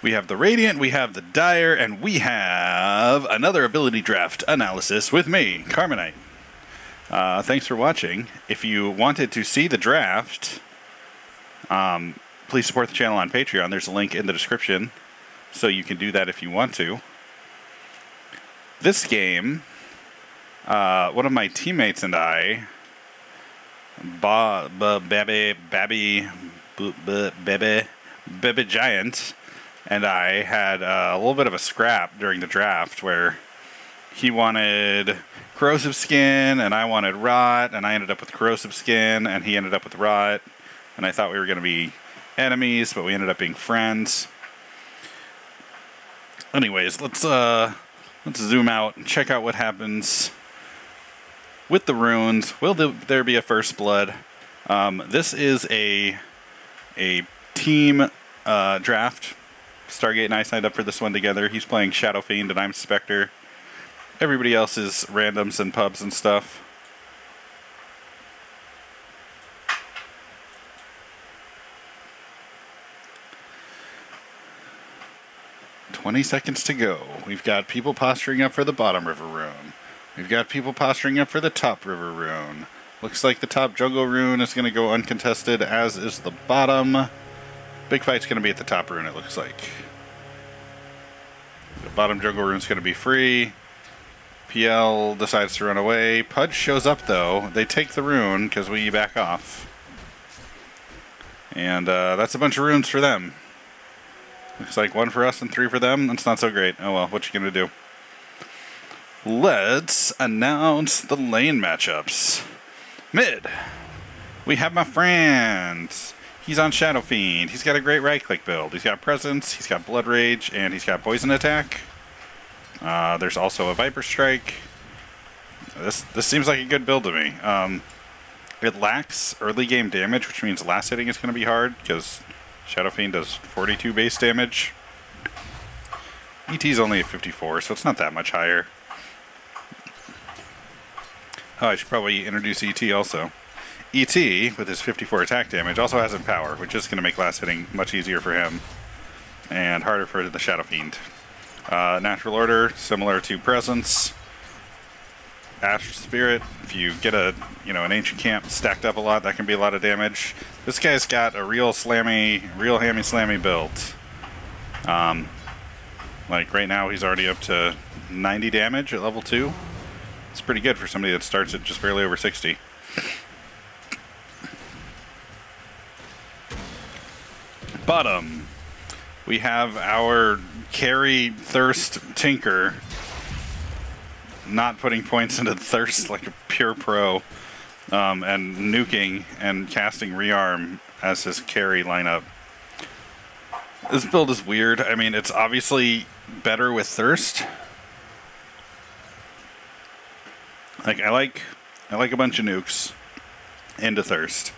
We have the Radiant, we have the Dire, and we have another ability draft analysis with me, KarmaKnight. Thanks for watching. If you wanted to see the draft, please support the channel on Patreon. There's a link in the description, so you can do that if you want to. This game, one of my teammates and I, Baby Giant, and I had a little bit of a scrap during the draft where he wanted corrosive skin and I wanted rot, and I ended up with corrosive skin and he ended up with rot, and I thought we were going to be enemies, but we ended up being friends. Anyways, let's zoom out and check out what happens with the runes. Will there be a first blood? This is a team draft. Stargate and I signed up for this one together. He's playing Shadow Fiend and I'm Spectre. Everybody else is randoms and pubs and stuff. "20 seconds to go. We've got people posturing up for the bottom river rune. We've got people posturing up for the top river rune. Looks like the top jungle rune is going to go uncontested, as is the bottom. Big fight's going to be at the top rune, it looks like. The bottom jungle rune's going to be free. PL decides to run away. Pudge shows up, though. They take the rune because we back off. And that's a bunch of runes for them. Looks like 1 for us and 3 for them. That's not so great. Oh well, what you going to do? Let's announce the lane matchups. Mid, we have my friends. He's on Shadow Fiend. He's got a great right-click build. He's got Presence, he's got Blood Rage, and he's got Poison Attack. There's also a Viper Strike. This seems like a good build to me. It lacks early game damage, which means last hitting is going to be hard, because Shadow Fiend does 42 base damage. ET's only at 54, so it's not that much higher. Oh, I should probably introduce ET also. ET, with his 54 attack damage, also has Empower, which is going to make last hitting much easier for him and harder for the Shadow Fiend. Natural Order, similar to Presence. Ash Spirit, if you get an Ancient Camp stacked up a lot, that can be a lot of damage. This guy's got a real hammy slammy build. Like right now he's already up to 90 damage at level 2. It's pretty good for somebody that starts at just barely over 60. Bottom, we have our carry Thirst Tinker, not putting points into Thirst like a pure pro, and nuking and casting Rearm as his carry lineup. This build is weird. I mean, it's obviously better with Thirst. Like I like a bunch of nukes into Thirst.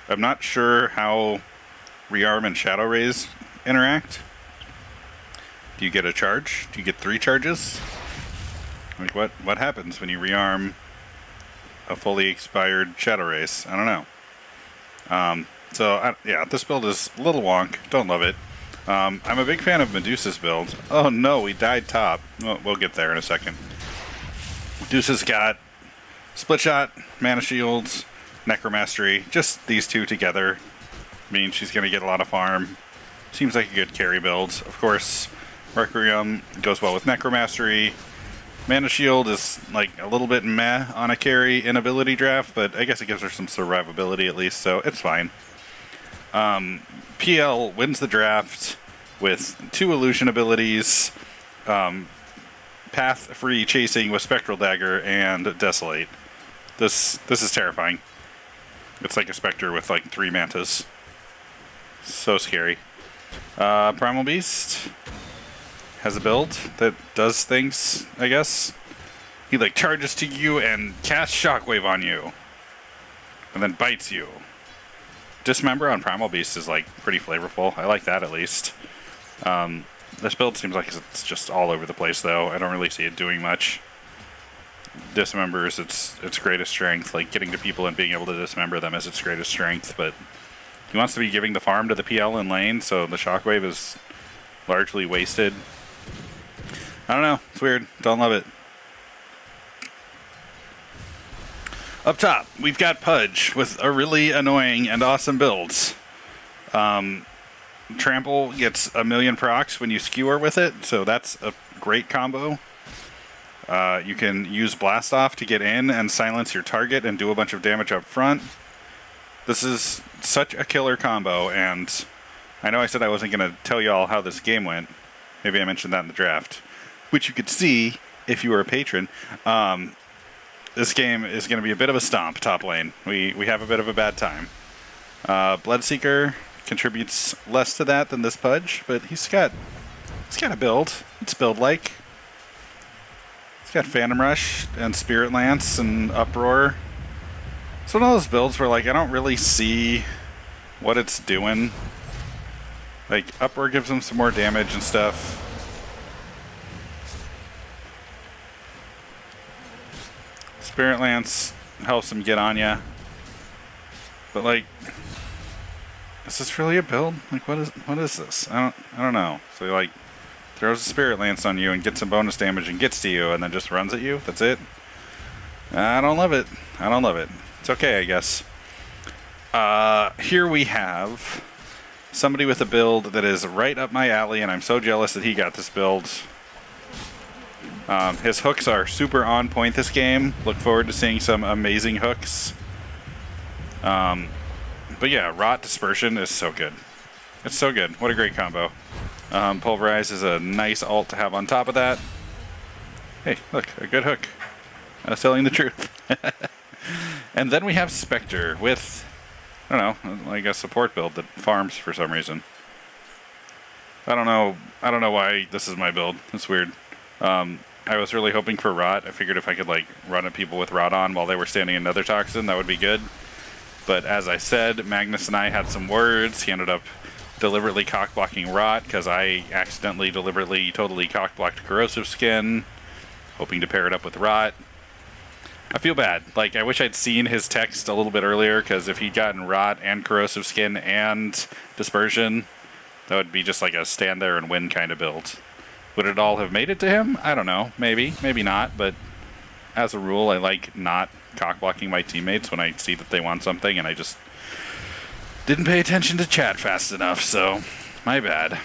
I'm not sure how Rearm and Shadow Rays interact. Do you get a charge? Do you get 3 charges? Like what happens when you rearm a fully expired Shadow Race? I don't know. Yeah, this build is a little wonk. Don't love it. I'm a big fan of Medusa's build. Oh no, we died top. Well, we'll get there in a second. Medusa's got Split Shot, Mana Shields, Necromastery. Just these two together means she's going to get a lot of farm. Seems like a good carry build. Of course, Requiem goes well with Necromastery. Mana Shield is like a little bit meh on a carry in ability draft, but I guess it gives her some survivability at least, so it's fine. PL wins the draft with 2 illusion abilities, path free chasing with Spectral Dagger and Desolate. This is terrifying. It's like a Spectre with like 3 mantas. So scary. Primal Beast has a build that does things, I guess. He like charges to you and casts Shockwave on you, and then bites you. Dismember on Primal Beast is like pretty flavorful. I like that at least. This build seems like it's just all over the place though. I don't really see it doing much. Dismember is its greatest strength. Like getting to people and being able to dismember them is its greatest strength, but he wants to be giving the farm to the PL in lane, so the Shockwave is largely wasted. I don't know. It's weird. Don't love it. Up top, we've got Pudge with a really annoying and awesome builds. Trample gets 1,000,000 procs when you skewer with it, so that's a great combo. You can use Blast Off to get in and silence your target and do a bunch of damage up front. This is such a killer combo, and I know I said I wasn't going to tell you all how this game went. Maybe I mentioned that in the draft, which you could see if you were a patron. This game is going to be a bit of a stomp top lane. We have a bit of a bad time. Bloodseeker contributes less to that than this Pudge, but he's got a build. It's build-like. He's got Phantom Rush and Spirit Lance and Uproar. It's one of those builds where, like, I don't really see what it's doing. Like, Uproar gives him some more damage and stuff. Spirit Lance helps him get on ya. But, like, is this really a build? Like, what is this? I don't know. So he, like, throws a Spirit Lance on you and gets some bonus damage and gets to you and then just runs at you. That's it. I don't love it. I don't love it. It's okay, I guess. Here we have somebody with a build that is right up my alley, and I'm so jealous that he got this build. His hooks are super on point this game. Look forward to seeing some amazing hooks. But yeah, Rot Dispersion is so good. It's so good. What a great combo. Pulverize is a nice ult to have on top of that. Hey, look, a good hook. I was telling the truth. And then we have Spectre with, I don't know, like a support build that farms for some reason. I don't know why this is my build. It's weird. I was really hoping for Rot. I figured if I could, like, run at people with Rot on while they were standing in Nether Toxin, that would be good. But as I said, Magnus and I had some words. He ended up deliberately cock-blocking Rot because I accidentally, deliberately, totally cock-blocked Corrosive Skin, hoping to pair it up with Rot. I feel bad. Like, I wish I'd seen his text a little bit earlier, because if he'd gotten Rot and Corrosive Skin and Dispersion, that would be just like a stand there and win kind of build. Would it all have made it to him? I don't know. Maybe. Maybe not. But as a rule, I like not cock-blocking my teammates when I see that they want something, and I just didn't pay attention to chat fast enough, so my bad.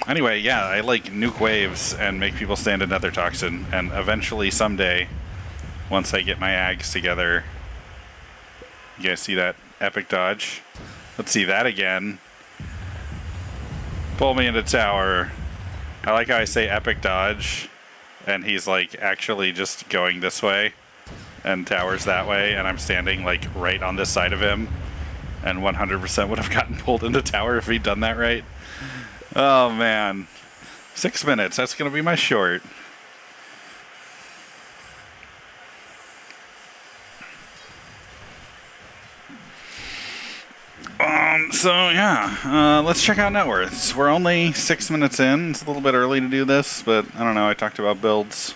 Anyway, yeah, I like nuke waves and make people stand in Nether Toxin, and eventually someday, once I get my ags together, you guys see that epic dodge? Let's see that again. Pull me into tower. I like how I say epic dodge, and he's like actually just going this way, and tower's that way, and I'm standing like right on this side of him, and 100% would have gotten pulled into tower if he'd done that right. Oh man. 6 minutes, that's gonna be my short. So yeah, let's check out net worths. We're only 6 minutes in. It's a little bit early to do this, but I don't know, I talked about builds.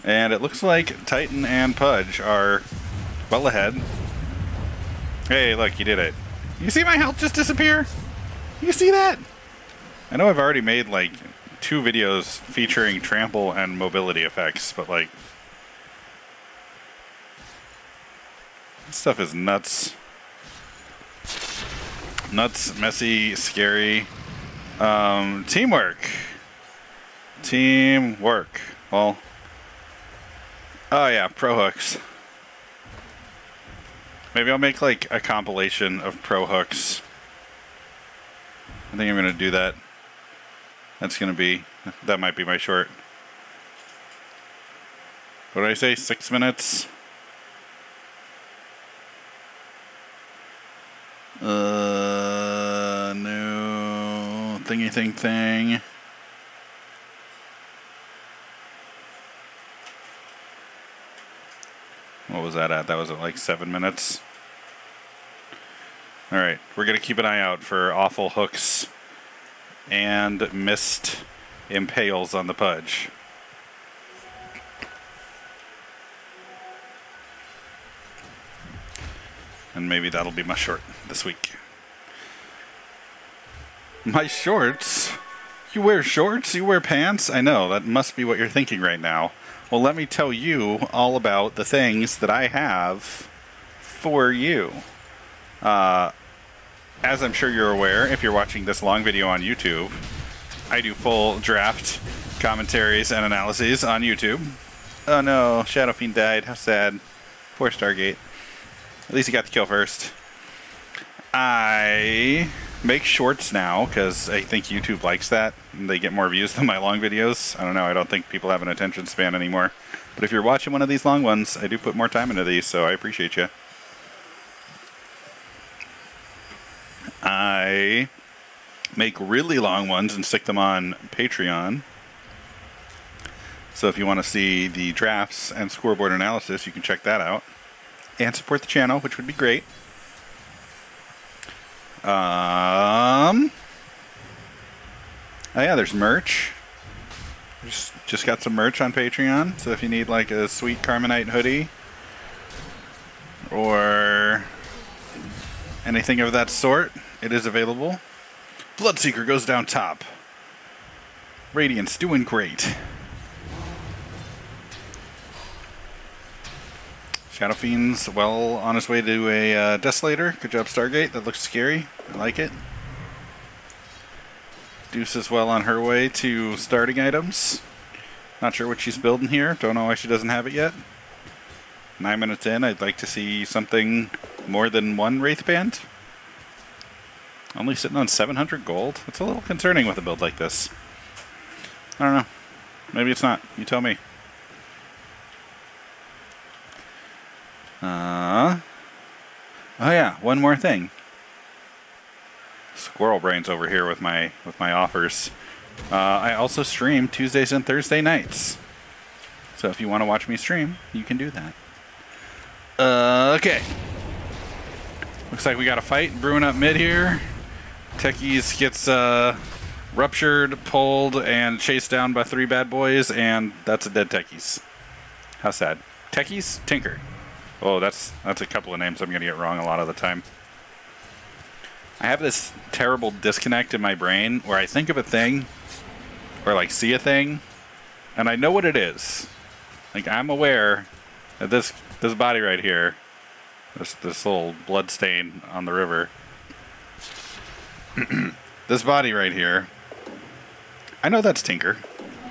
And it looks like Titan and Pudge are well ahead. Hey, look, you did it. You see my health just disappear? You see that? I know I've already made like 2 videos featuring trample and mobility effects, but like, this stuff is nuts. Nuts, messy, scary. Teamwork. Teamwork. Well, oh yeah, pro hooks. Maybe I'll make like a compilation of pro hooks. I think I'm gonna do that. That might be my short. What did I say? 6 minutes? No thingy thing. What was that at? That was at like 7 minutes. Alright, we're gonna keep an eye out for awful hooks and missed impales on the Pudge. And maybe that'll be my short this week. My shorts? You wear shorts? You wear pants? I know, that must be what you're thinking right now. Well, let me tell you all about the things that I have for you. As I'm sure you're aware, if you're watching this long video on YouTube, I do full draft commentaries and analyses on YouTube. Oh no, Shadow Fiend died. How sad. Poor Stargate. At least he got the kill first. I make shorts now because I think YouTube likes that. And they get more views than my long videos. I don't know. I don't think people have an attention span anymore. But if you're watching one of these long ones, I do put more time into these, so I appreciate you. I make really long ones and stick them on Patreon. So if you want to see the drafts and scoreboard analysis, you can check that out. And support the channel, which would be great. Oh yeah, there's merch. Just got some merch on Patreon. So if you need like a sweet KarmaKnight hoodie or anything of that sort, it is available. Bloodseeker goes down top. Radiant's doing great. Shadow Fiend's well on his way to a Desolator. Good job, Stargate. That looks scary. I like it. Deuce is well on her way to starting items. Not sure what she's building here. Don't know why she doesn't have it yet. 9 minutes in, I'd like to see something more than one Wraith Band. Only sitting on 700 gold. It's a little concerning with a build like this. I don't know. Maybe it's not. You tell me. Oh yeah, one more thing. Squirrel Brain's over here with my offers. I also stream Tuesdays and Thursday nights. So if you want to watch me stream, you can do that. Okay. Looks like we got a fight brewing up mid here. Techies gets ruptured, pulled, and chased down by 3 bad boys, and that's a dead Techies. How sad. Techies? Tinker. Oh, that's a couple of names I'm going to get wrong a lot of the time. I have this terrible disconnect in my brain where I think of a thing, or like see a thing, and I know what it is. Like I'm aware that this body right here, this little blood stain on the river, this body right here, I know that's Tinker.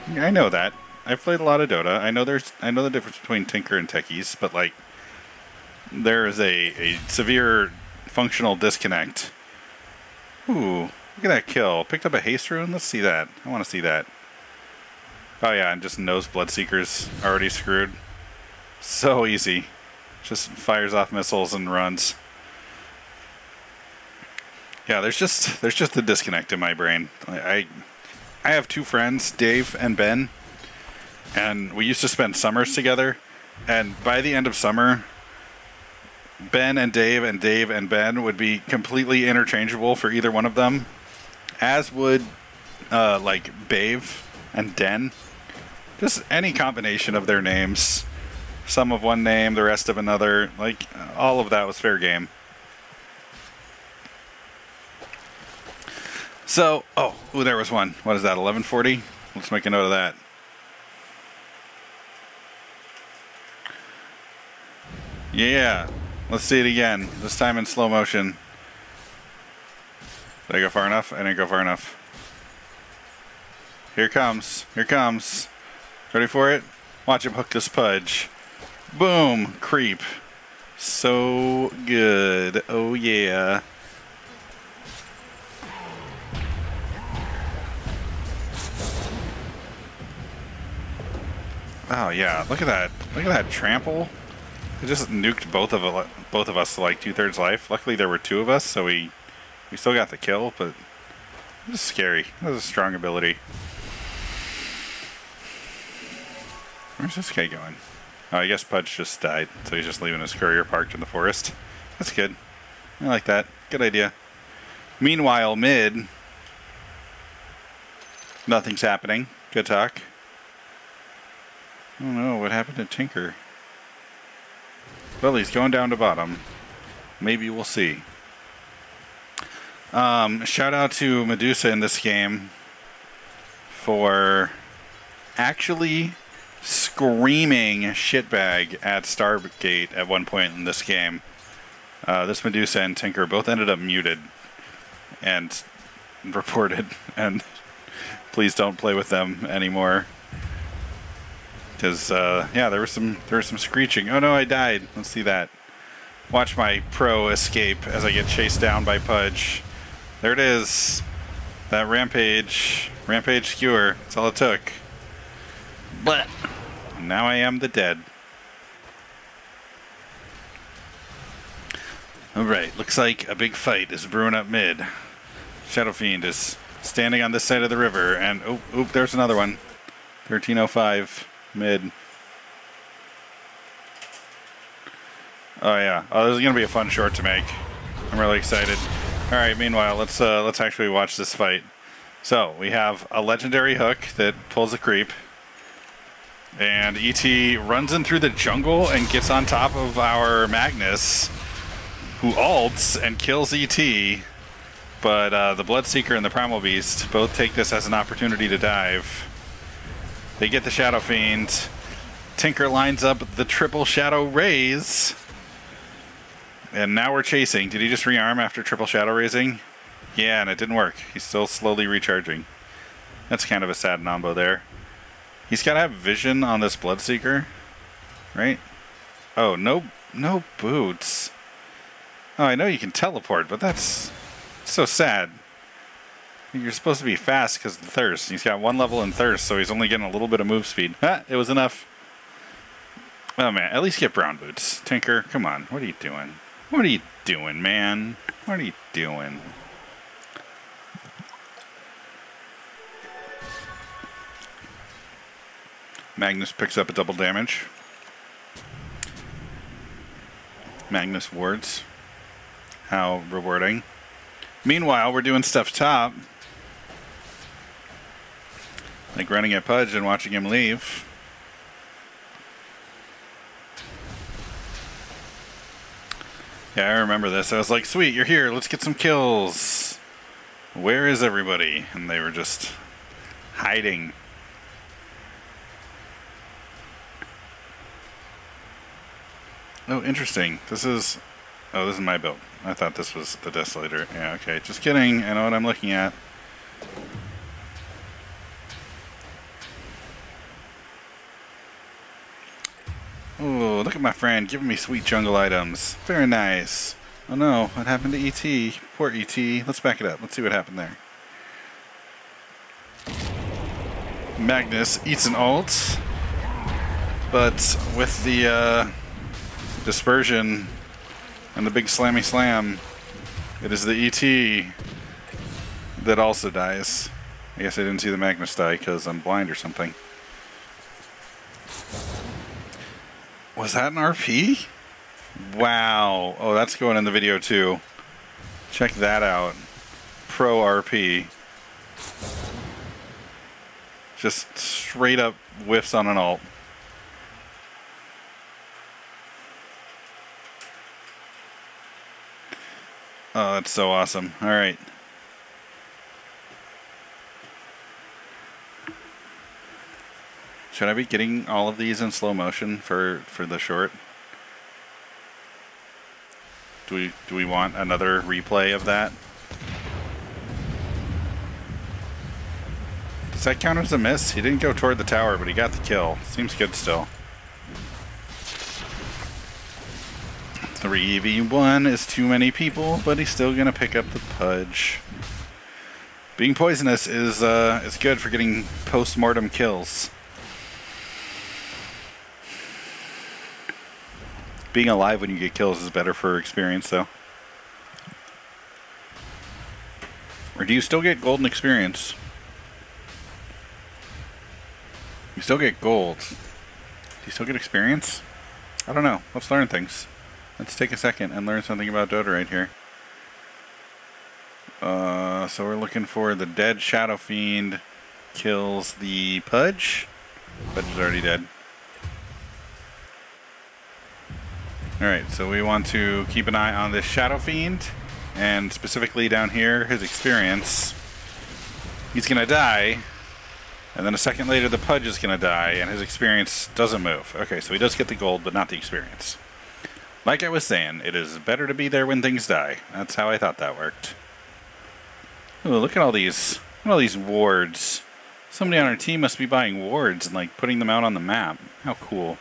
I know that. I've played a lot of Dota. I know the difference between Tinker and Techies, but like there is a severe functional disconnect. Ooh, look at that kill. Picked up a haste rune. Let's see that. I want to see that. Oh yeah, and just knows Bloodseeker's already screwed. So easy. Just fires off missiles and runs. Yeah, there's just a disconnect in my brain. I have 2 friends, Dave and Ben, and we used to spend summers together, and by the end of summer, Ben and Dave and Ben would be completely interchangeable for either one of them, as would like Bave and Den. Just any combination of their names. Some of one name, the rest of another. Like, all of that was fair game. So, ooh, there was one. What is that, 1140? Let's make a note of that. Yeah. Let's see it again. This time in slow motion. Did I go far enough? I didn't go far enough. Here it comes. Here it comes. Ready for it? Watch him hook this pudge. Boom. Creep. So good. Oh yeah. Oh yeah. Look at that. Look at that trample. It just nuked both of us to like 2/3 life. Luckily there were 2 of us, so we still got the kill, but it was scary. That was a strong ability. Where's this guy going? Oh, I guess Pudge just died, so he's just leaving his courier parked in the forest. That's good. I like that. Good idea. Meanwhile, mid, nothing's happening. Good talk. I don't know what happened to Tinker. Well, he's going down to bottom. Maybe we'll see. Shout out to Medusa in this game for actually screaming shitbag at Stargate at one point in this game. This Medusa and Tinker both ended up muted and reported, and please don't play with them anymore. Because yeah, there was some screeching. Oh no, I died. Let's see that. Watch my pro escape as I get chased down by Pudge. There it is. That rampage skewer. That's all it took. But now I am the dead. Alright, looks like a big fight is brewing up mid. Shadow Fiend is standing on this side of the river, and oh, there's another one. 1305 mid. Oh yeah. Oh, this is gonna be a fun short to make. I'm really excited. Alright, meanwhile, let's actually watch this fight. So, we have a legendary hook that pulls a creep. And ET runs in through the jungle and gets on top of our Magnus, who ults and kills ET. But the Bloodseeker and the Primal Beast both take this as an opportunity to dive. They get the Shadow Fiend. Tinker lines up the triple Shadow Raise. And now we're chasing. Did he just rearm after triple Shadow Raising? Yeah, and it didn't work. He's still slowly recharging. That's kind of a sad nombo there. He's got to have vision on this Bloodseeker, right? Oh, no boots. Oh, I know you can teleport, but that's so sad. You're supposed to be fast because of the thirst. He's got 1 level in thirst, so he's only getting a little bit of move speed. Ah, it was enough. Oh man, at least get brown boots. Tinker, come on. What are you doing? What are you doing, man? What are you doing? Magnus picks up a double damage. Magnus wards. How rewarding. Meanwhile, we're doing stuff top. Like running at Pudge and watching him leave. Yeah, I remember this. I was like, sweet, you're here. Let's get some kills. Where is everybody? And they were just hiding. Oh, interesting. This is my build. I thought this was the Desolator. Yeah, okay. Just kidding. I know what I'm looking at. Oh, look at my friend giving me sweet jungle items. Very nice. Oh no, what happened to ET? Poor ET. Let's back it up. Let's see what happened there. Magnus eats an ult, but with the dispersion and the big slammy slam, it is the ET that also dies. I guess I didn't see the Magnus die because I'm blind or something. Was that an RP? Wow. Oh, that's going in the video too. Check that out. Pro RP. Just straight up whiffs on an ult. Oh, that's so awesome. All right. Should I be getting all of these in slow motion for the short? Do we want another replay of that? Does that count as a miss? He didn't go toward the tower, but he got the kill. Seems good still. 3v1 is too many people, but he's still gonna pick up the Pudge. Being poisonous is good for getting post-mortem kills. Being alive when you get kills is better for experience, though. Or do you still get golden experience? You still get gold. Do you still get experience? I don't know. Let's learn things. Let's take a second and learn something about Dota right here. So we're looking for the dead Shadow Fiend kills the Pudge. Pudge is already dead. Alright, so we want to keep an eye on this Shadow Fiend. and specifically down here, his experience, he's going to die, and then a second later the Pudge is going to die, and his experience doesn't move. Okay, so he does get the gold, but not the experience. Like I was saying, it is better to be there when things die. That's how I thought that worked. Ooh, look at all these wards. Somebody on our team must be buying wards and like putting them out on the map. How cool.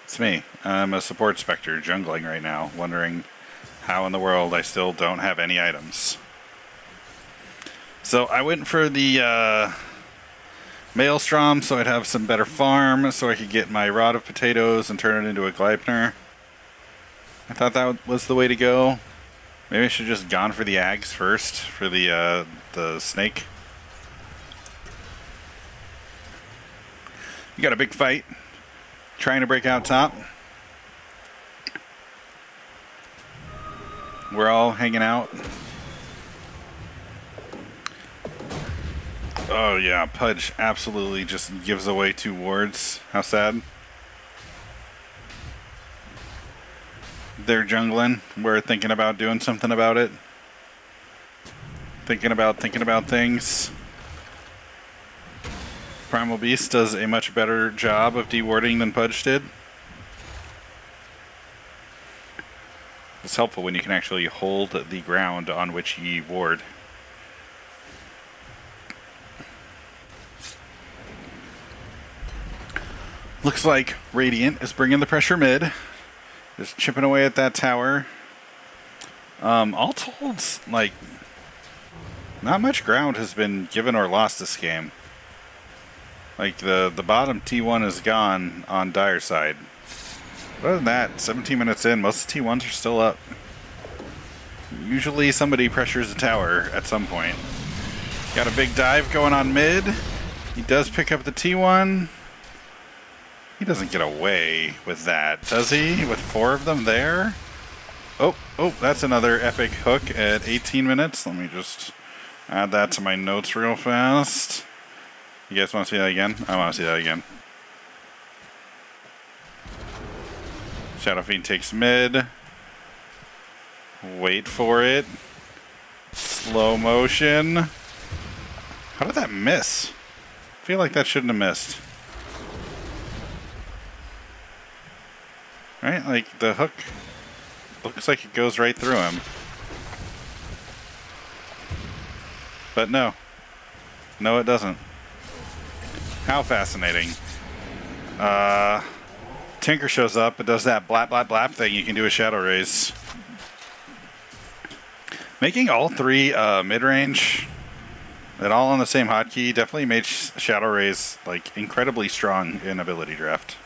It's me. I'm a support specter jungling right now, wondering how in the world I still don't have any items. So I went for the Maelstrom so I'd have some better farm, so I could get my Rod of Potatoes and turn it into a Gleipnir. I thought that was the way to go. Maybe I should have just gone for the Ags first, for the snake. You got a big fight. Trying to break out top. We're all hanging out. Oh yeah, Pudge absolutely just gives away 2 wards. How sad. They're jungling. We're thinking about doing something about it. Thinking about things. Primal Beast does a much better job of dewarding than Pudge did. It's helpful when you can actually hold the ground on which ye ward. Looks like Radiant is bringing the pressure mid. Just chipping away at that tower. All told, like, not much ground has been given or lost this game. Like, the bottom T1 is gone on Dire side. Other than that, 17 minutes in, most of the T1s are still up. Usually somebody pressures the tower at some point. Got a big dive going on mid. He does pick up the T1. He doesn't get away with that, does he? With 4 of them there? Oh, that's another epic hook at 18 minutes. Let me just add that to my notes real fast. You guys want to see that again? I want to see that again. Shadow Fiend takes mid. Wait for it. Slow motion. How did that miss? I feel like that shouldn't have missed. Right? Like, the hook looks like it goes right through him. But no. No, it doesn't. How fascinating. Tinker shows up. It does that blap, blap, blap thing. You can do a Shadow Raise. Making all 3 mid-range and all on the same hotkey definitely made Shadow Raise, like, incredibly strong in ability draft.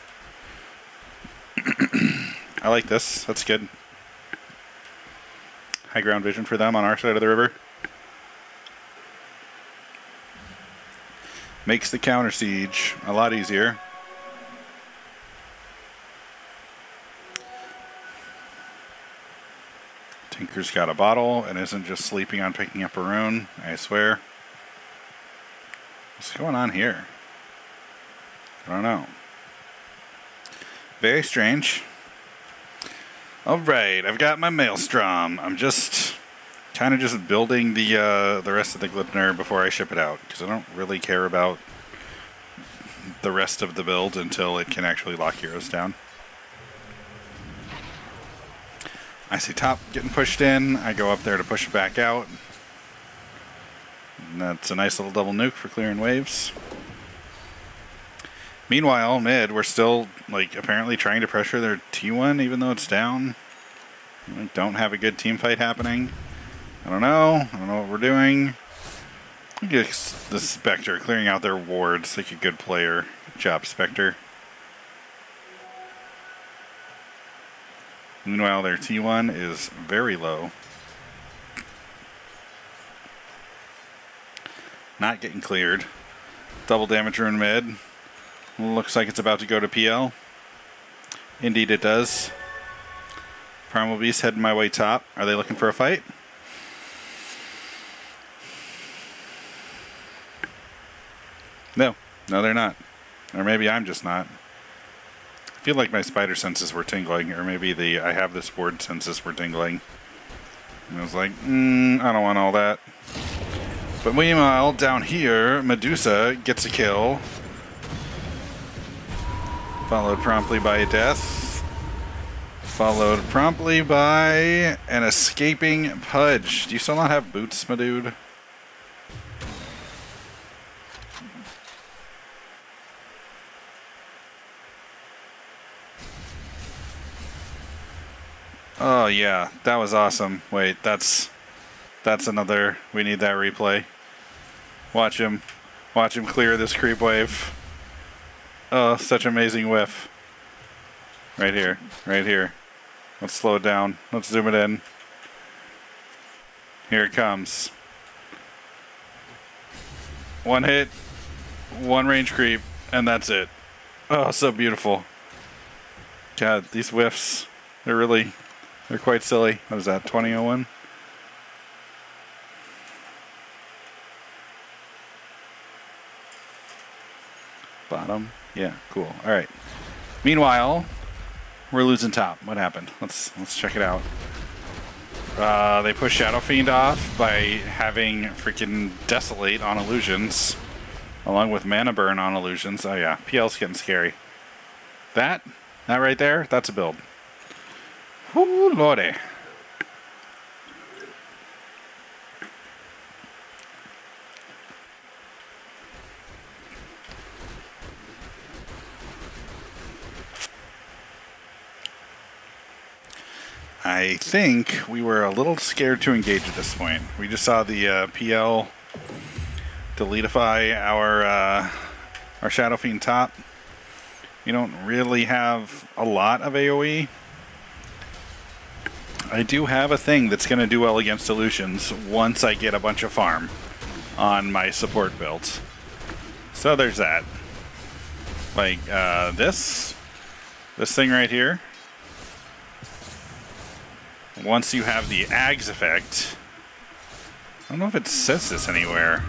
I like this. That's good. High ground vision for them on our side of the river. Makes the counter siege a lot easier. Tinker's got a bottle and isn't just sleeping on picking up a rune, I swear. What's going on here? I don't know. Very strange. Alright, I've got my Maelstrom. I'm just kind of just building the rest of the Gleipnir before I ship it out, because I don't really care about the rest of the build until it can actually lock heroes down. I see top getting pushed in. I go up there to push it back out. And that's a nice little double nuke for clearing waves. Meanwhile, mid, we're still, like, apparently trying to pressure their T1 even though it's down. We don't have a good team fight happening. I don't know what we're doing. Look at the Spectre clearing out their wards like a good player. Good job, Spectre. Meanwhile, their T1 is very low. Not getting cleared. Double damage rune mid. Looks like it's about to go to PL. Indeed it does. Primal Beast heading my way top. Are they looking for a fight? No, they're not. Or maybe I'm just not. feel like my spider senses were tingling, or maybe the I have this board senses were tingling. And I was like, I don't want all that. But meanwhile, down here, Medusa gets a kill. Followed promptly by a death. Followed promptly by an escaping Pudge. Do you still not have boots, my dude? Oh yeah, that was awesome. Wait, that's another. We need that replay. Watch him clear this creep wave. Oh, such amazing whiff. Right here, right here. Let's slow it down. Let's zoom it in. Here it comes. One hit, one range creep, and that's it. Oh, so beautiful. God, these whiffs, they're quite silly. What is that, 2001? Bottom. Yeah, cool. All right. Meanwhile, we're losing top. What happened? Let's check it out. They pushed Shadow Fiend off by having freaking Desolate on illusions, along with Mana Burn on illusions. Oh yeah, PL's getting scary. That right there, that's a build. Whoo, lordy. I think we were a little scared to engage at this point. We just saw the PL deletify our Shadow Fiend top. You don't really have a lot of AoE. I do have a thing that's going to do well against illusions once I get a bunch of farm on my support builds. So there's that. Like this thing right here. Once you have the Ags effect, I don't know if it says this anywhere.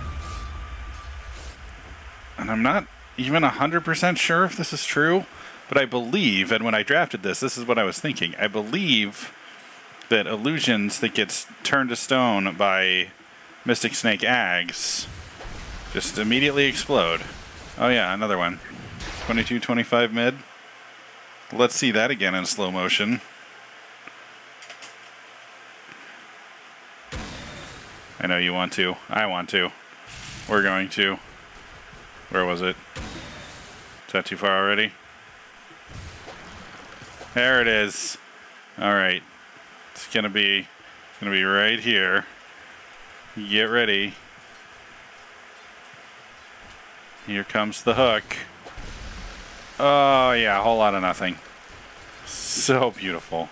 And I'm not even 100% sure if this is true, but I believe, and when I drafted this is what I was thinking. I believe that illusions that gets turned to stone by Mystic Snake Ags just immediately explode. Oh yeah, another one. 22, 25 mid. Let's see that again in slow motion. I know you want to. I want to. We're going to. Where was it? Is that too far already? There it is. All right. It's gonna be right here. Get ready. Here comes the hook. Oh yeah, a whole lot of nothing. So beautiful.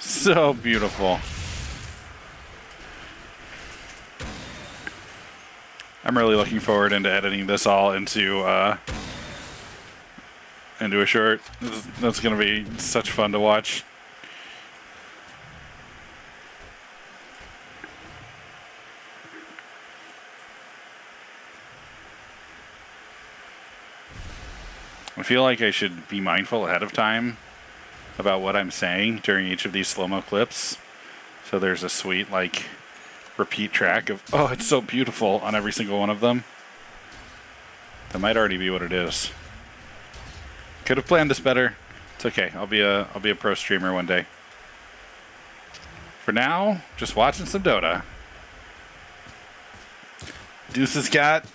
So beautiful. I'm really looking forward into editing this all into a short. That's gonna be such fun to watch. I feel like I should be mindful ahead of time about what I'm saying during each of these slow-mo clips. So there's a sweet, like, repeat track of, oh, it's so beautiful on every single one of them. That might already be what it is. Could have planned this better. It's okay. I'll be a pro streamer one day. For now, just watching some Dota. Deuce has got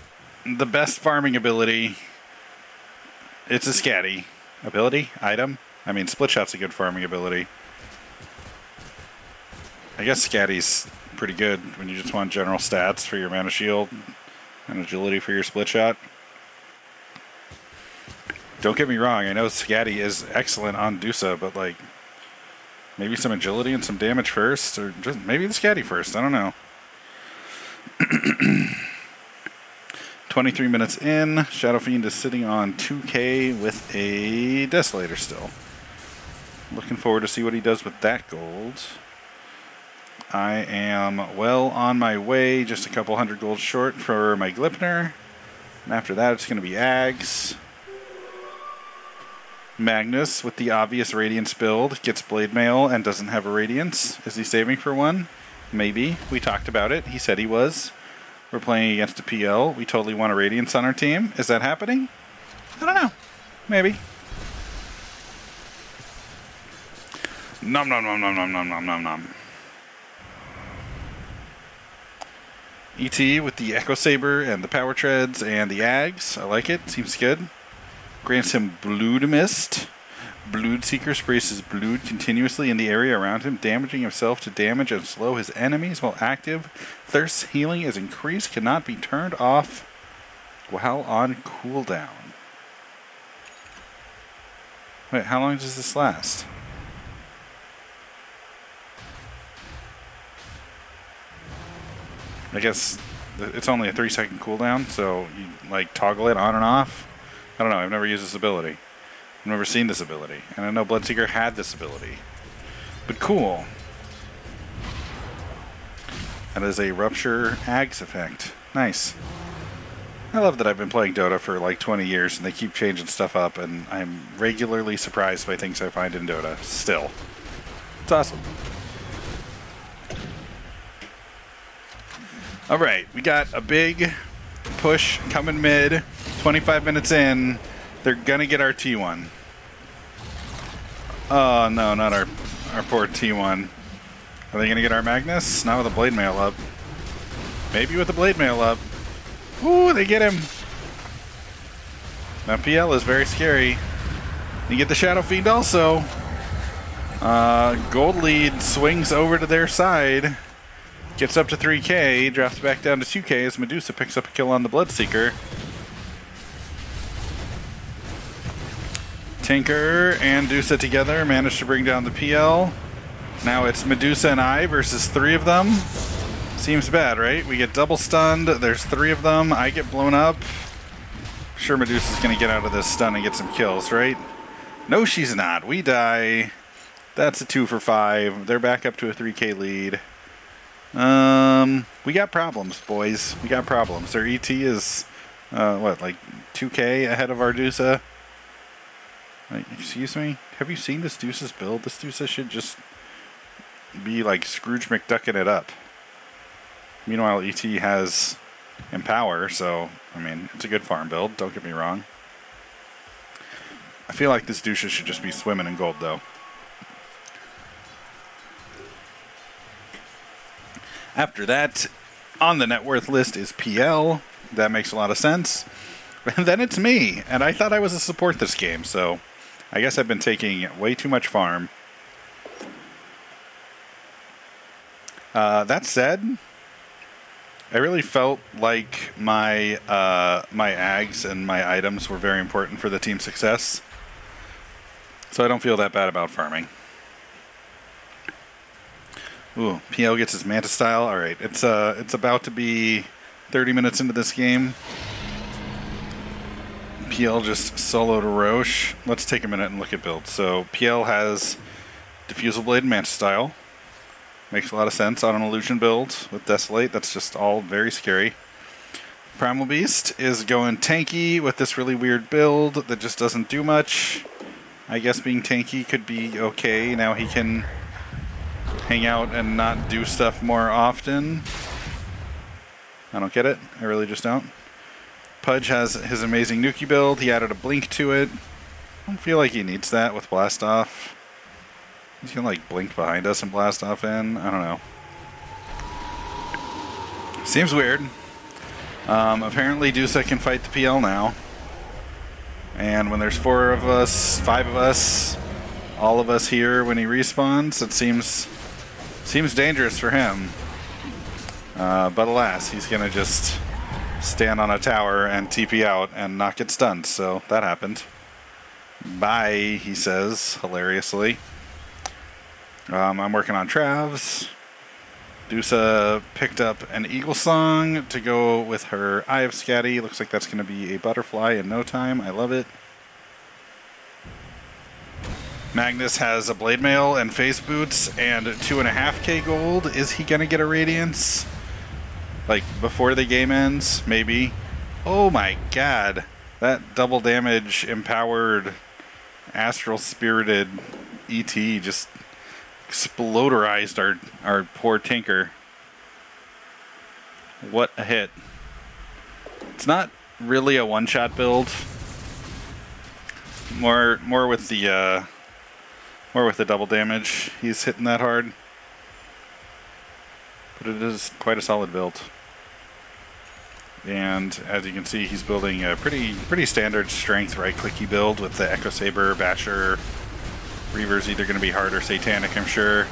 the best farming ability. It's a scatty ability, item. I mean, split shot's a good farming ability. I guess scatty's pretty good when you just want general stats for your mana shield and agility for your split shot. Don't get me wrong, I know scatty is excellent on Dusa, but like maybe some agility and some damage first, or just maybe the scatty first. I don't know. 23 minutes in, Shadow Fiend is sitting on 2k with a Desolator still. Looking forward to see what he does with that gold. I am well on my way, just a couple hundred gold short for my Glipner. And after that, it's going to be Ags. Magnus with the obvious Radiance build gets Blade Mail and doesn't have a Radiance. Is he saving for one? Maybe. We talked about it. He said he was. We're playing against a PL. We totally want a Radiance on our team. Is that happening? I don't know. Maybe. Nom nom nom nom nom nom nom nom nom. ET with the Echo Saber and the Power Treads and the Ags. I like it. Seems good. Grants him Blood Mist. Blood Seeker sprays his blood continuously in the area around him, damaging himself to damage and slow his enemies while active. Thirst healing is increased, cannot be turned off while on cooldown. Wait, how long does this last? I guess it's only a 3-second cooldown, so you like toggle it on and off. I don't know, I've never used this ability. I've never seen this ability. And I know Bloodseeker had this ability. But cool. That is a Rupture Ags effect. Nice. I love that I've been playing Dota for like 20 years and they keep changing stuff up, and I'm regularly surprised by things I find in Dota still. It's awesome. Alright, we got a big push coming mid. 25 minutes in. They're gonna get our T1. Oh no, not our poor T1. Are they gonna get our Magnus? Not with a Blade Mail up. Maybe with a Blade Mail up. Ooh, they get him. That PL is very scary. You get the Shadow Fiend also. Gold lead swings over to their side. Gets up to 3k, drops back down to 2k as Medusa picks up a kill on the Bloodseeker. Tinker and Dusa together managed to bring down the PL. Now it's Medusa and I versus 3 of them. Seems bad, right? We get double stunned. There's 3 of them. I get blown up. Sure, Medusa's going to get out of this stun and get some kills, right? No, she's not. We die. That's a 2 for 5. They're back up to a 3k lead. We got problems, boys. We got problems. Their ET is, what, like 2k ahead of our Dusa? Like, excuse me? Have you seen this Dusa's build? This Dusa should just be like Scrooge McDucking it up. Meanwhile, ET has Empower, so, I mean, it's a good farm build, don't get me wrong. I feel like this Dusa should just be swimming in gold, though. After that, on the net worth list is PL. That makes a lot of sense. And then it's me, and I thought I was a support this game, so I guess I've been taking way too much farm. That said, I really felt like my my Ags and my items were very important for the team's success, so I don't feel that bad about farming. Ooh, PL gets his Manta style. All right, it's about to be 30 minutes into this game. PL just soloed Roche. Let's take a minute and look at builds. So PL has Diffusal Blade and Manta style. Makes a lot of sense on an illusion build with Desolate. That's just all very scary. Primal Beast is going tanky with this really weird build that just doesn't do much. I guess being tanky could be okay. Now he can hang out and not do stuff more often. I don't get it. I really just don't. Pudge has his amazing Nuki build. He added a blink to it. I don't feel like he needs that with Blast Off. He's gonna like blink behind us and Blast Off in. I don't know. Seems weird. Apparently Dusa can fight the PL now. And when there's 4 of us, 5 of us, all of us here when he respawns, it seems dangerous for him. But alas, he's gonna just stand on a tower and TP out and not get stunned, so that happened. Bye, he says, hilariously. I'm working on Travs. Dusa picked up an Eagle Song to go with her Eye of Scatty. Looks like that's going to be a butterfly in no time. I love it. Magnus has a Blade Mail and Face Boots and 2.5k gold. Is he going to get a Radiance? Like, before the game ends? Maybe. Oh my god. That double damage empowered astral spirited ET just exploderized our poor Tinker. What a hit. It's not really a one-shot build. More with the double damage. He's hitting that hard. But it is quite a solid build. And as you can see, he's building a pretty standard strength right-clicky build with the Echo Saber, Basher. Reaver's either going to be hard or Satanic, I'm sure.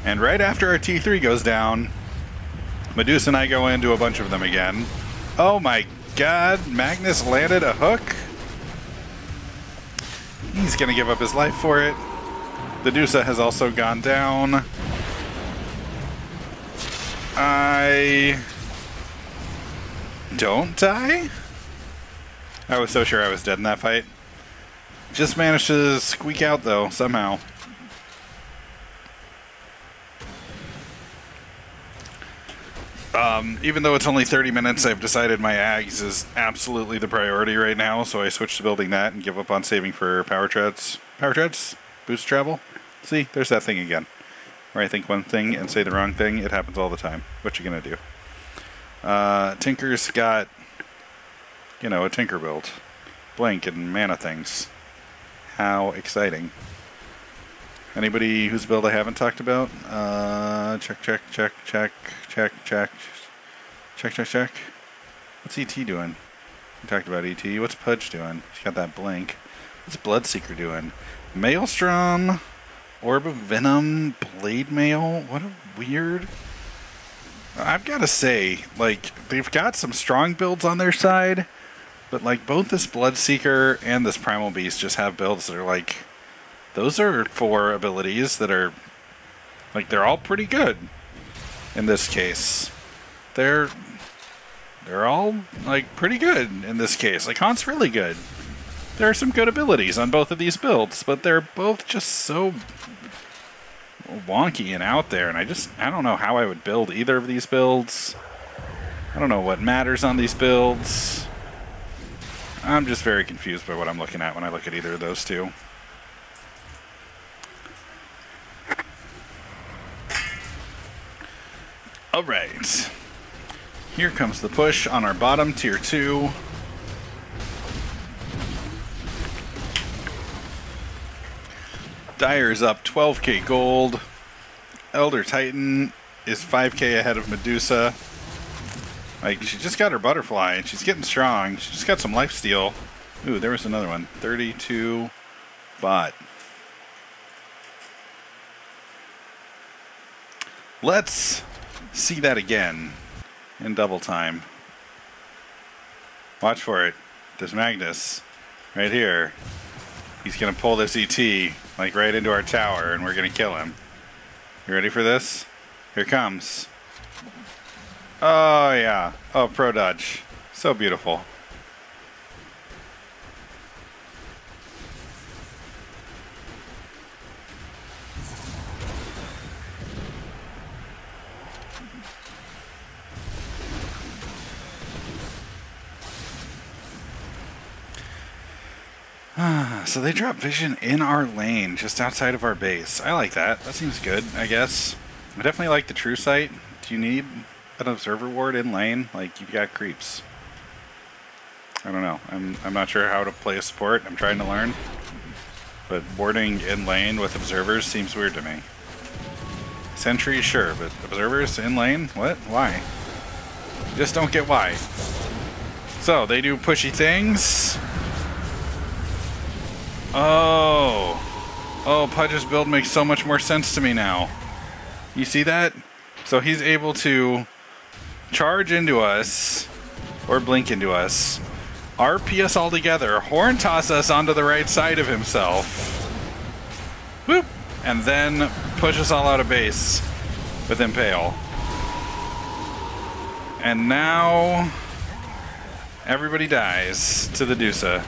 And right after our T3 goes down, Medusa and I go into a bunch of them again. Oh my god, Magnus landed a hook. He's going to give up his life for it. Medusa has also gone down. I don't die? I was so sure I was dead in that fight. Just managed to squeak out though, somehow. Even though it's only 30 minutes, I've decided my Ags is absolutely the priority right now, so I switched to building that and give up on saving for power treads. Power treads? Boost travel? See, there's that thing again. Where I think one thing and say the wrong thing. It happens all the time. What you gonna do? Tinker's got, you know, a Tinker build. Blink and mana things. How exciting. Anybody whose build I haven't talked about? Check. What's ET doing? We talked about ET. What's Pudge doing? She's got that blink. What's Bloodseeker doing? Maelstrom, Orb of Venom, Blade Mail. What a weird... I've got to say, like, they've got some strong builds on their side, but, like, both this Bloodseeker and this Primal Beast just have builds that are, like... Those are 4 abilities that are... Like, they're all pretty good in this case. They're all, like, pretty good in this case. Like, Haunt's really good. There are some good abilities on both of these builds, but they're both just so wonky and out there, and I don't know how I would build either of these builds. I don't know what matters on these builds. I'm just very confused by what I'm looking at when I look at either of those two. Alright. Here comes the push on our bottom, tier 2. Dyer's up 12k gold. Elder Titan is 5k ahead of Medusa. Like, she just got her butterfly, and she's getting strong. She just got some lifesteal. Ooh, there was another one. 32 bot. Let's see that again in double time. Watch for it. There's Magnus right here. He's going to pull this ET like right into our tower, and we're going to kill him. You ready for this? Here it comes. Oh, yeah. Oh, pro dodge. So beautiful. So they drop vision in our lane, just outside of our base. I like that. That seems good, I guess. I definitely like the true sight. Do you need an observer ward in lane? Like, you've got creeps. I don't know. I'm not sure how to play a support. I'm trying to learn. But warding in lane with observers seems weird to me. Sentry, sure, but observers in lane? What? Why? Just don't get why. So, they do pushy things. Oh, Pudge's build makes so much more sense to me now. You see that? So he's able to charge into us, or blink into us, RP us all together, horn toss us onto the right side of himself, whoop, and then push us all out of base with Impale. And now everybody dies to the Medusa.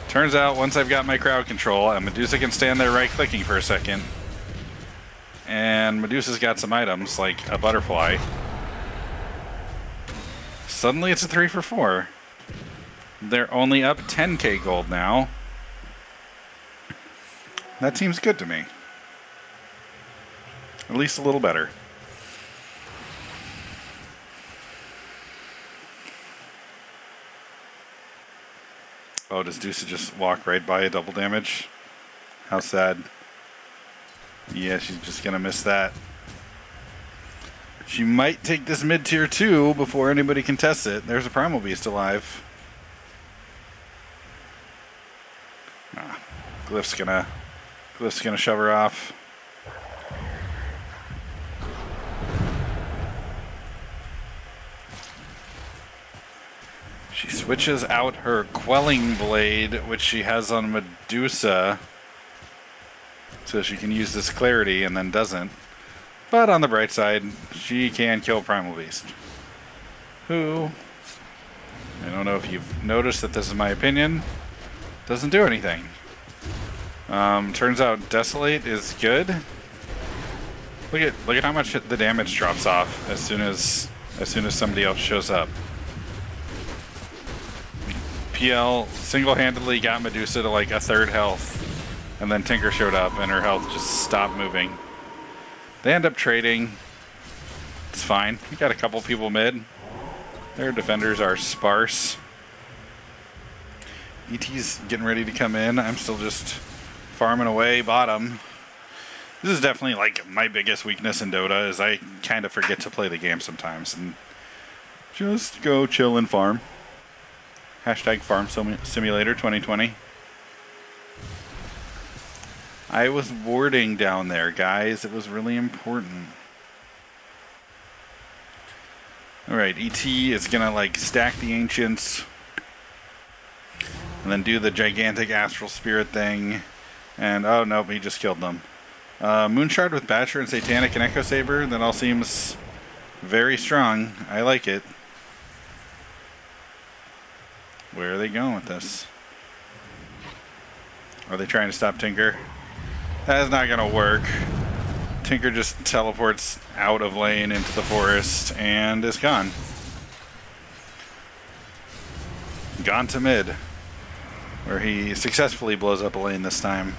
Turns out, once I've got my crowd control, Medusa can stand there right-clicking for a second. And Medusa's got some items, like a butterfly. suddenly it's a 3 for 4. They're only up 10k gold now. That seems good to me. At least a little better. Oh, does Deuce just walk right by a double damage? How sad. Yeah, she's just gonna miss that. She might take this mid-tier 2 before anybody can test it. There's a Primal Beast alive. Ah, Glyph's gonna shove her off. She switches out her Quelling Blade, which she has on Medusa, so she can use this Clarity and then doesn't. But on the bright side, she can kill Primal Beast. Who, I don't know if you've noticed that this is my opinion, doesn't do anything. Turns out Desolate is good. Look at how much the damage drops off as soon as somebody else shows up. PL single-handedly got Medusa to like a third health, and then Tinker showed up and her health just stopped moving. They end up trading. It's fine. We got a couple people mid. Their defenders are sparse. ET's getting ready to come in. I'm still just farming away bottom. This is definitely like my biggest weakness in Dota, is I kind of forget to play the game sometimes and just go chill and farm. Hashtag Farm Simulator 2020. I was warding down there, guys. It was really important. Alright, ET is gonna like stack the Ancients and then do the gigantic Astral Spirit thing. And oh nope, he just killed them. Moonshard with Basher and Satanic and Echo Saber, that all seems very strong. I like it. Where are they going with this? Are they trying to stop Tinker? That is not going to work. Tinker just teleports out of lane into the forest and is gone. Gone to mid, where he successfully blows up a lane this time.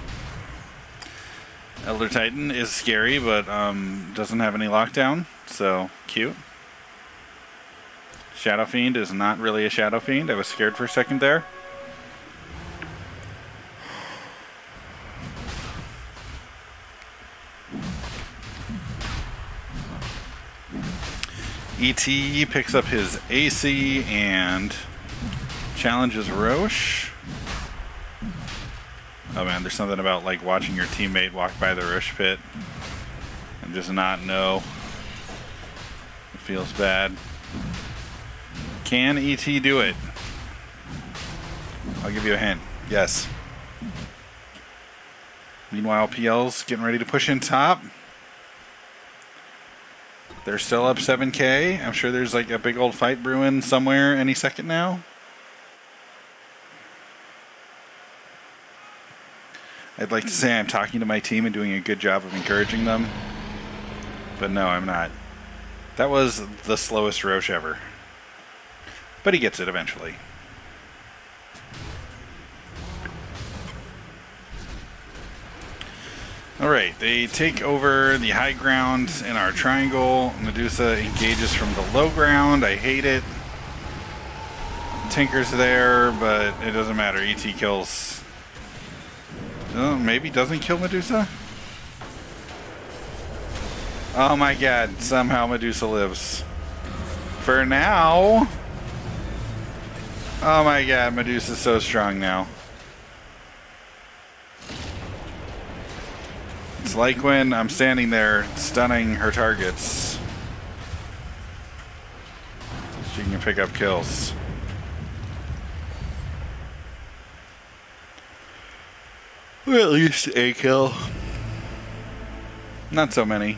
Elder Titan is scary, but doesn't have any lockdown, so cute. Shadow Fiend is not really a Shadow Fiend. I was scared for a second there. ET picks up his AC and challenges Roche. Oh man, there's something about like watching your teammate walk by the Roche pit and just not know. It feels bad. Can ET do it? I'll give you a hint. Yes. Meanwhile, PL's getting ready to push in top. They're still up 7k. I'm sure there's like a big old fight brewing somewhere any second now. I'd like to say I'm talking to my team and doing a good job of encouraging them, but no, I'm not. That was the slowest Roche ever. But he gets it eventually. Alright, they take over the high ground in our triangle. Medusa engages from the low ground. I hate it. Tinker's there, but it doesn't matter. ET kills. Oh, maybe doesn't kill Medusa? Oh my god, somehow Medusa lives. For now. Oh my god, Medusa's so strong now. It's like when I'm standing there stunning her targets. She can pick up kills. Or at least a kill. Not so many.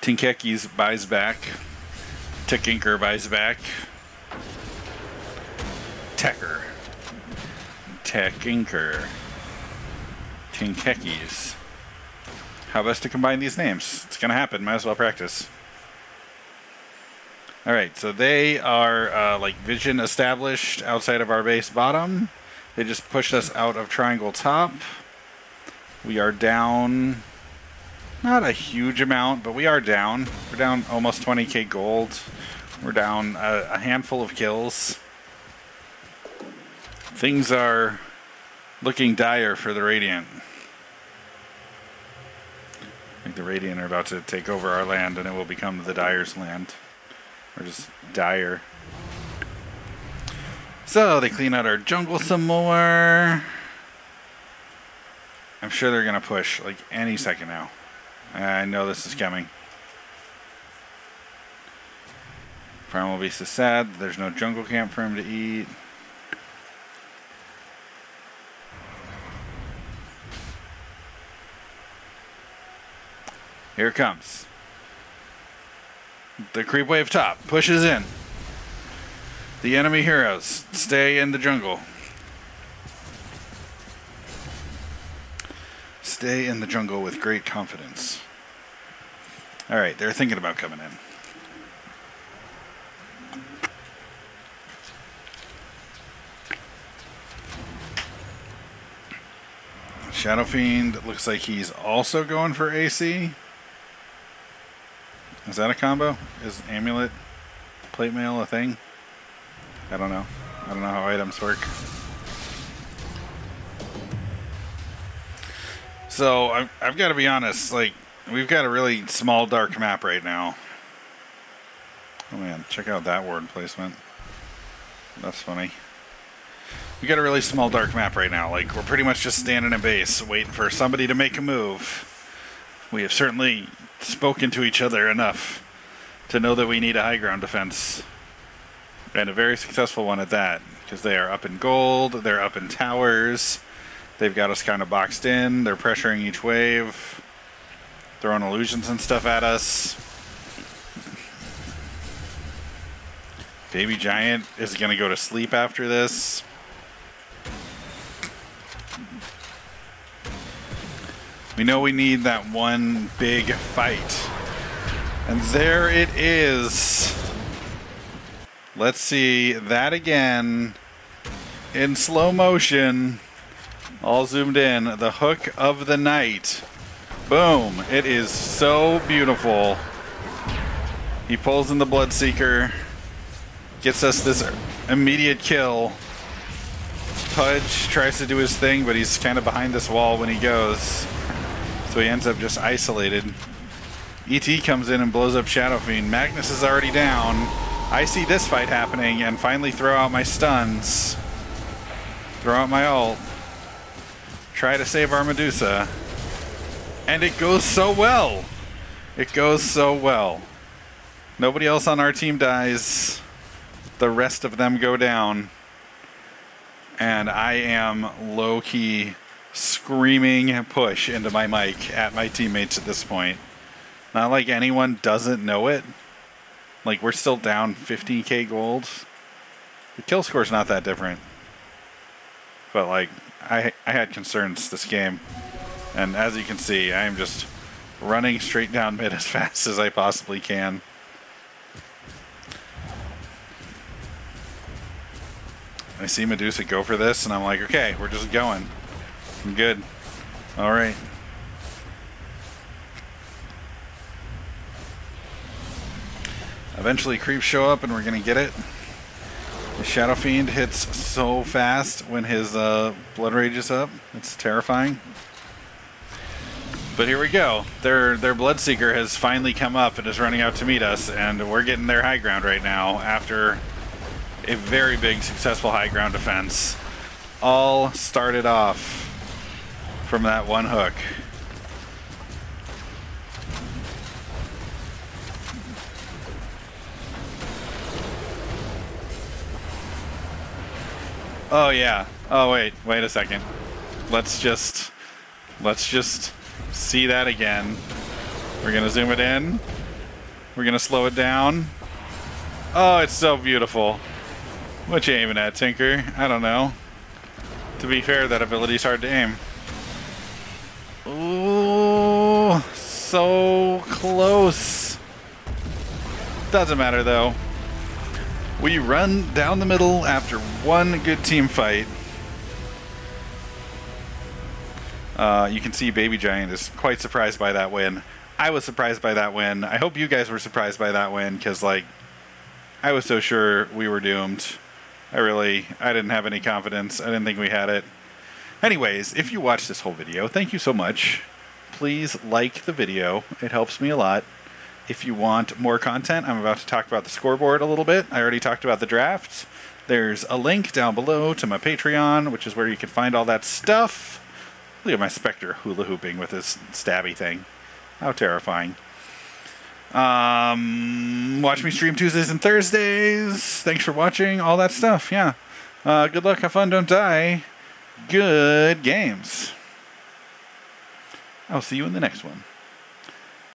Tinkeki's buys back. Tekinker buys back. Tekker. Tekinker. Tinkeki's. how best to combine these names. It's gonna happen. Might as well practice. All right, so they are like vision established outside of our base bottom. They just pushed us out of triangle top. We are down, not a huge amount, but we are down. We're down almost 20k gold. We're down a handful of kills. Things are looking dire for the Radiant. I think the Radiant are about to take over our land, and it will become the Dire's land. Or just Dire. So they clean out our jungle some more. I'm sure they're going to push like any second now. I know this is coming. Primal Beast is sad. There's no jungle camp for him to eat. Here it comes. The creep wave top pushes in. The enemy heroes stay in the jungle. Stay in the jungle with great confidence. Alright, they're thinking about coming in. Shadow Fiend looks like he's also going for AC. Is that a combo? Is Amulet Plate Mail a thing? I don't know. I don't know how items work. So I've got to be honest, like, we've got a really small dark map right now. Oh man, check out that word placement. That's funny. We got a really small dark map right now. Like, we're pretty much just standing in base, waiting for somebody to make a move. We have certainly spoken to each other enough to know that we need a high ground defense. And a very successful one at that, because they are up in gold, they're up in towers, they've got us kind of boxed in, they're pressuring each wave, throwing illusions and stuff at us. Baby Giant is going to go to sleep after this. We know we need that one big fight. And there it is. Let's see that again in slow motion, all zoomed in. The hook of the night. Boom. It is so beautiful. He pulls in the Bloodseeker, gets us this immediate kill. Pudge tries to do his thing, but he's kind of behind this wall when he goes. So he ends up just isolated. ET comes in and blows up Shadow Fiend. Magnus is already down. I see this fight happening and finally throw out my stuns. Throw out my ult. Try to save our Medusa. And it goes so well. It goes so well. Nobody else on our team dies. The rest of them go down. And I am low-key screaming push into my mic at my teammates at this point. Not like anyone doesn't know it. Like, we're still down 15k gold. The kill score's not that different. But, like, I had concerns this game. And as you can see, I am just running straight down mid as fast as I possibly can. I see Medusa go for this, and I'm like, okay, we're just going. I'm good. All right. Eventually creeps show up and we're going to get it. The Shadow Fiend hits so fast when his Blood Rage is up. It's terrifying. But here we go. Their Bloodseeker has finally come up and is running out to meet us, and we're getting their high ground right now after a very big successful high ground defense. All started off from that one hook. Oh yeah. Oh wait a second. Let's just see that again. We're gonna zoom it in. We're gonna slow it down. Oh, it's so beautiful. What you aiming at, Tinker? I don't know. To be fair, that ability's hard to aim. Ooh. so close. Doesn't matter though. We run down the middle after one good team fight. You can see Baby Giant is quite surprised by that win. I was surprised by that win. I hope you guys were surprised by that win, because like, I was so sure we were doomed. I didn't have any confidence. I didn't think we had it. Anyways, if you watched this whole video, thank you so much. Please like the video. It helps me a lot. If you want more content, I'm about to talk about the scoreboard a little bit. I already talked about the draft. There's a link down below to my Patreon, which is where you can find all that stuff. Look at my Spectre hula hooping with his stabby thing. How terrifying. Watch me stream Tuesdays and Thursdays. Thanks for watching. All that stuff. Yeah. Good luck. Have fun. Don't die. Good games. I'll see you in the next one.